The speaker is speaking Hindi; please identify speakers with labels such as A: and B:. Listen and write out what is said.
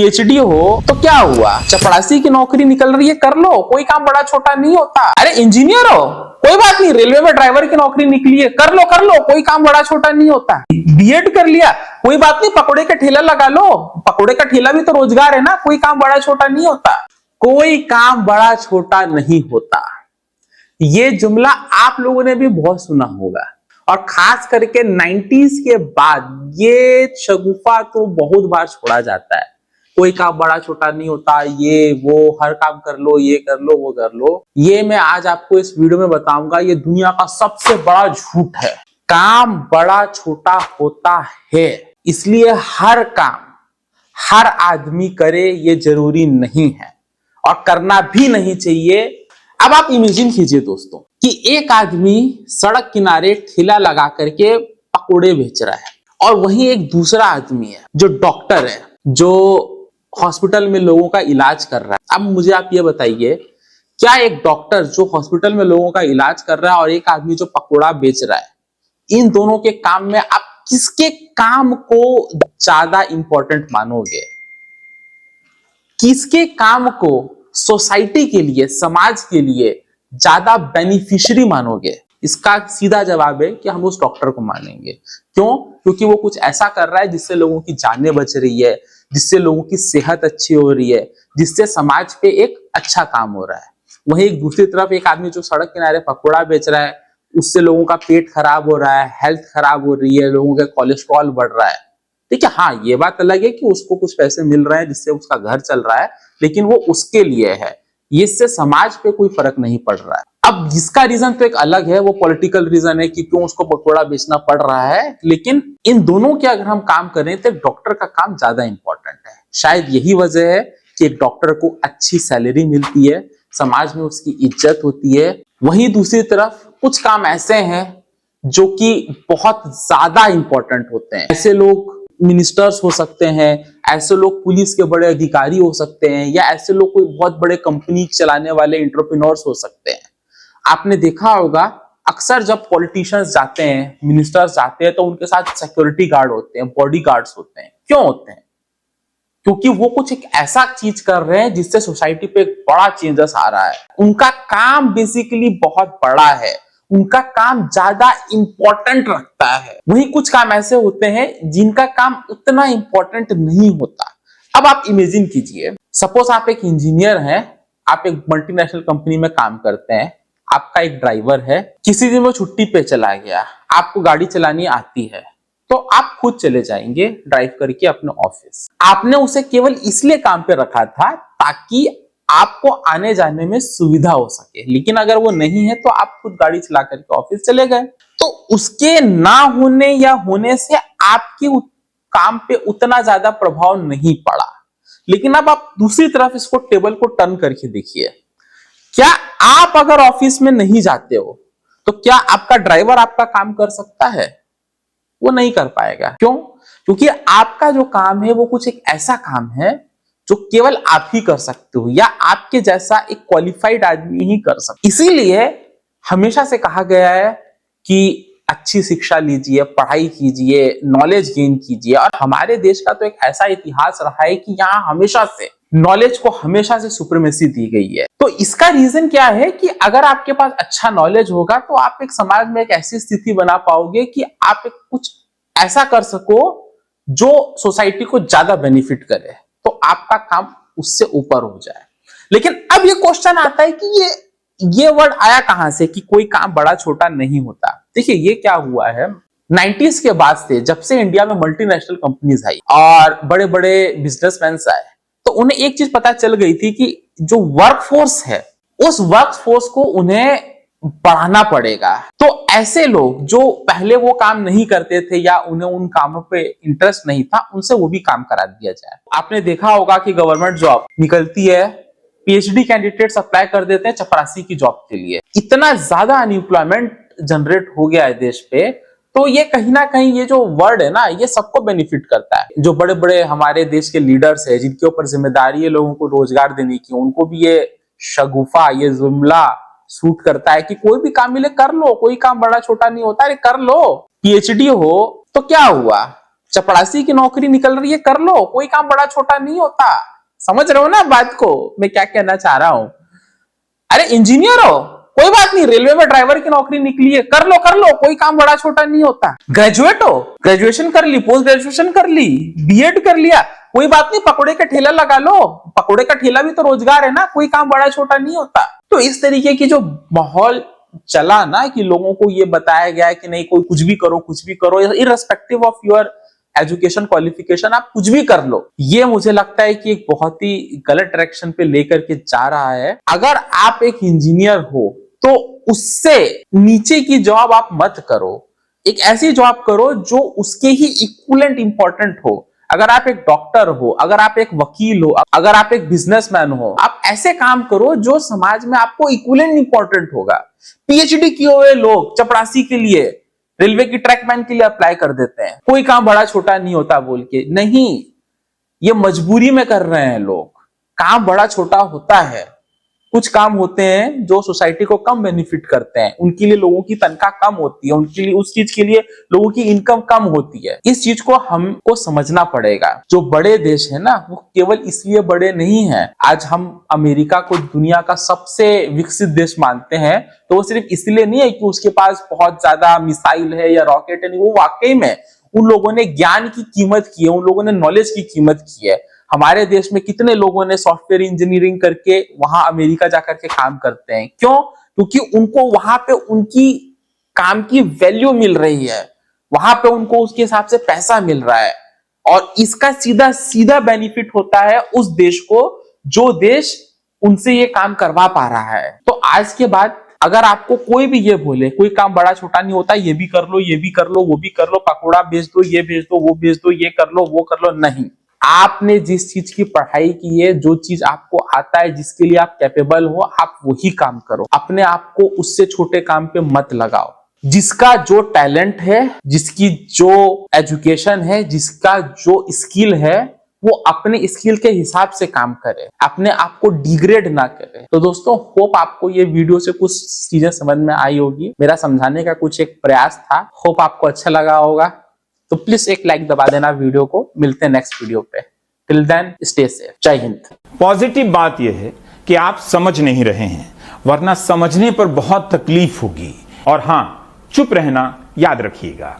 A: पीएचडी हो तो क्या हुआ, चपरासी की नौकरी निकल रही है, कर लो, कोई काम बड़ा छोटा नहीं होता। अरे इंजीनियर हो, कोई बात नहीं, रेलवे में ड्राइवर की नौकरी निकली है, कर लो, कोई काम बड़ा छोटा नहीं होता। बीएड कर लिया, कोई बात नहीं, पकोड़े का ठेला लगा लो, पकोड़े का ठेला भी तो रोजगार है ना, कोई काम बड़ा छोटा नहीं होता। कोई काम बड़ा छोटा नहीं होता, ये जुमला आप लोगों ने भी बहुत सुना होगा, और खास करके 90s के बाद ये शगुफा तो बहुत बार छोड़ा जाता है। कोई काम बड़ा छोटा नहीं होता, ये वो, हर काम कर लो, ये कर लो, वो कर लो। ये मैं आज आपको इस वीडियो में बताऊंगा, ये दुनिया का सबसे बड़ा झूठ है। काम बड़ा छोटा होता है, इसलिए हर काम हर आदमी करे ये जरूरी नहीं है, और करना भी नहीं चाहिए। अब आप इमेजिन कीजिए दोस्तों कि एक आदमी सड़क किनारे ठेला लगा करके पकोड़े बेच रहा है, और वहीं एक दूसरा आदमी है जो डॉक्टर है, जो हॉस्पिटल में लोगों का इलाज कर रहा है। अब मुझे आप ये बताइए, क्या एक डॉक्टर जो हॉस्पिटल में लोगों का इलाज कर रहा है और एक आदमी जो पकोड़ा बेच रहा है, इन दोनों के काम में आप किसके काम को ज्यादा इंपॉर्टेंट मानोगे? किसके काम को सोसाइटी के लिए, समाज के लिए ज्यादा बेनिफिशियरी मानोगे? इसका सीधा जवाब है कि हम उस डॉक्टर को मानेंगे। क्यों? क्योंकि वो कुछ ऐसा कर रहा है जिससे लोगों की जानें बच रही है, जिससे लोगों की सेहत अच्छी हो रही है, जिससे समाज पे एक अच्छा काम हो रहा है। वहीं एक दूसरी तरफ एक आदमी जो सड़क किनारे पकोड़ा बेच रहा है, उससे लोगों का पेट खराब हो रहा है, हेल्थ खराब हो रही है, लोगों का कोलेस्ट्रॉल बढ़ रहा है। ठीक है, हाँ ये बात अलग है कि उसको कुछ पैसे मिल रहे हैं जिससे उसका घर चल रहा है, लेकिन वो उसके लिए है, इससे समाज पे कोई फर्क नहीं पड़ रहा है। अब जिसका रीजन तो एक अलग है, वो पॉलिटिकल रीजन है कि क्यों उसको पकोड़ा बेचना पड़ रहा है, लेकिन इन दोनों के अगर हम काम करें तो डॉक्टर का काम ज्यादा इंपॉर्टेंट है। शायद यही वजह है कि एक डॉक्टर को अच्छी सैलरी मिलती है, समाज में उसकी इज्जत होती है। वहीं दूसरी तरफ कुछ काम ऐसे हैं जो कि बहुत ज्यादा इंपॉर्टेंट होते हैं। ऐसे लोग मिनिस्टर्स हो सकते हैं, ऐसे लोग पुलिस के बड़े अधिकारी हो सकते हैं, या ऐसे लोग कोई बहुत बड़े कंपनी चलाने वाले एंटरप्रेन्योर्स हो सकते हैं। आपने देखा होगा अक्सर जब पॉलिटिशियंस जाते हैं, मिनिस्टर्स जाते हैं, तो उनके साथ सिक्योरिटी गार्ड होते हैं, बॉडी गार्ड्स होते हैं। क्यों होते हैं? क्योंकि वो कुछ एक ऐसा चीज कर रहे हैं जिससे सोसाइटी पे एक बड़ा चेंजेस आ रहा है। उनका काम बेसिकली बहुत बड़ा है, उनका काम ज्यादा इंपॉर्टेंट रखता है। वहीं कुछ काम ऐसे होते हैं जिनका काम उतना इंपॉर्टेंट नहीं होता। अब आप इमेजिन कीजिए, सपोज आप एक इंजीनियर हैं, आप एक मल्टीनेशनल कंपनी में काम करते हैं, आपका एक ड्राइवर है, किसी दिन वो छुट्टी पे चला गया, आपको गाड़ी चलानी आती है, तो आप खुद चले जाएंगे ड्राइव करके अपने ऑफिस। आपने उसे केवल इसलिए काम पे रखा था ताकि आपको आने जाने में सुविधा हो सके, लेकिन अगर वो नहीं है तो आप खुद गाड़ी चला करके ऑफिस चले गए, तो उसके ना होने या होने से आपके काम पे उतना ज्यादा प्रभाव नहीं पड़ा। लेकिन अब आप दूसरी तरफ इसको टेबल को टर्न करके देखिए, क्या आप अगर ऑफिस में नहीं जाते हो तो क्या आपका ड्राइवर आपका काम कर सकता है? वो नहीं कर पाएगा। क्यों? क्योंकि आपका जो काम है वो कुछ एक ऐसा काम है जो केवल आप ही कर सकते हो, या आपके जैसा एक क्वालिफाइड आदमी ही कर सकता। इसीलिए हमेशा से कहा गया है कि अच्छी शिक्षा लीजिए, पढ़ाई कीजिए, नॉलेज गेन कीजिए। और हमारे देश का तो एक ऐसा इतिहास रहा है कि यहाँ हमेशा से नॉलेज को हमेशा से सुप्रीमेसी दी गई है। तो इसका रीजन क्या है कि अगर आपके पास अच्छा नॉलेज होगा तो आप एक समाज में एक ऐसी स्थिति बना पाओगे कि आप एक कुछ ऐसा कर सको जो सोसाइटी को ज्यादा बेनिफिट करे, तो आपका काम उससे ऊपर हो जाए। लेकिन अब ये क्वेश्चन आता है कि ये वर्ड आया कहां से कि कोई काम बड़ा छोटा नहीं होता। देखिए ये क्या हुआ है, 90s के बाद से, जब से इंडिया में मल्टीनेशनल कंपनीज आई और बड़े बड़े बिजनेसमैन आए, तो उन्हें एक चीज पता चल गई थी कि जो वर्कफोर्स है, उस वर्कफोर्स को उन्हें बढ़ाना पड़ेगा। तो ऐसे लोग जो पहले वो काम नहीं करते थे या उन्हें उन कामों पे इंटरेस्ट नहीं था, उनसे वो भी काम करा दिया जाए। आपने देखा होगा कि गवर्नमेंट जॉब निकलती है, पीएचडी कैंडिडेट्स अप्लाई कर देते हैं चपरासी की जॉब के लिए। इतना ज्यादा अनएम्प्लॉयमेंट जनरेट हो गया है देश पे, तो ये कहीं ना कहीं ये जो वर्ड है ना, ये सबको बेनिफिट करता है। जो बड़े बड़े हमारे देश के लीडर्स है, जिनके ऊपर जिम्मेदारी है लोगों को रोजगार देने की, उनको भी ये शगुफा, ये जुमला सूट करता है कि कोई भी काम मिले कर लो, कोई काम बड़ा छोटा नहीं होता, अरे कर लो। पीएचडी हो तो क्या हुआ, चपरासी की नौकरी निकल रही है, कर लो, कोई काम बड़ा छोटा नहीं होता। समझ रहे हो ना बात को, मैं क्या कहना चाह रहा हूं। अरे इंजीनियर हो, कोई बात नहीं, रेलवे में ड्राइवर की नौकरी निकली है, कर लो, कोई काम बड़ा छोटा नहीं होता। ग्रेजुएट हो, ग्रेजुएशन कर ली, पोस्ट ग्रेजुएशन कर ली, बीएड कर लिया, कोई बात नहीं, पकोड़े का ठेला लगा लो, पकोड़े का ठेला भी तो रोजगार है ना, कोई काम बड़ा छोटा नहीं होता। तो इस तरीके की जो माहौल चला ना, कि लोगों को ये बताया गया है कि नहीं, कोई कुछ भी करो, irrespective of your education qualification, आप कुछ भी कर लो, ये मुझे लगता है कि एक बहुत ही गलत डायरेक्शन पे लेकर के जा रहा है। अगर आप एक इंजीनियर हो तो उससे नीचे की जॉब आप मत करो, एक ऐसी जॉब करो जो उसके ही इक्विवेलेंट इंपॉर्टेंट हो। अगर आप एक डॉक्टर हो, अगर आप एक वकील हो, अगर आप एक बिजनेसमैन हो, आप ऐसे काम करो जो समाज में आपको इक्विवेलेंट इंपॉर्टेंट होगा। पीएचडी किए हुए लोग चपरासी के लिए, रेलवे की ट्रैकमैन के लिए अप्लाई कर देते हैं, कोई काम बड़ा छोटा नहीं होता बोल के। नहीं, ये मजबूरी में कर रहे हैं लोग। काम बड़ा छोटा होता है, कुछ काम होते हैं जो सोसाइटी को कम बेनिफिट करते हैं, उनके लिए लोगों की तनख्वाह कम होती है, उनके लिए उस चीज के लिए लोगों की इनकम कम होती है। इस चीज को हमको समझना पड़ेगा। जो बड़े देश है ना, वो केवल इसलिए बड़े नहीं है, आज हम अमेरिका को दुनिया का सबसे विकसित देश मानते हैं, तो वो सिर्फ इसलिए नहीं है कि उसके पास बहुत ज्यादा मिसाइल है या रॉकेट है, नहीं, वो वाकई में उन लोगों ने ज्ञान की कीमत की है, उन लोगों ने नॉलेज की कीमत की है। हमारे देश में कितने लोगों ने सॉफ्टवेयर इंजीनियरिंग करके वहां अमेरिका जाकर के काम करते हैं, क्यों? क्योंकि उनको वहां पे उनकी काम की वैल्यू मिल रही है, वहां पे उनको उसके हिसाब से पैसा मिल रहा है, और इसका सीधा सीधा बेनिफिट होता है उस देश को जो देश उनसे ये काम करवा पा रहा है। तो आज के बाद अगर आपको कोई भी ये बोले कोई काम बड़ा छोटा नहीं होता, ये भी कर लो, ये भी कर लो, वो भी कर लो, पकौड़ा बेच दो, ये बेच दो, वो बेच दो, ये कर लो, वो कर लो, नहीं। आपने जिस चीज की पढ़ाई की है, जो चीज आपको आता है, जिसके लिए आप कैपेबल हो, आप वही काम करो। अपने आप को उससे छोटे काम पे मत लगाओ। जिसका जो टैलेंट है, जिसकी जो एजुकेशन है, जिसका जो स्किल है, वो अपने स्किल के हिसाब से काम करे, अपने आप को डिग्रेड ना करे। तो दोस्तों, होप आपको ये वीडियो से कुछ चीजें समझ में आई होगी। मेरा समझाने का कुछ एक प्रयास था, होप आपको अच्छा लगा होगा। तो प्लीज एक लाइक दबा देना वीडियो को। मिलते हैं नेक्स्ट वीडियो पे। Till then stay safe. जय हिंद।
B: पॉजिटिव बात यह है कि आप समझ नहीं रहे हैं, वरना समझने पर बहुत तकलीफ होगी। और हां, चुप रहना याद रखिएगा।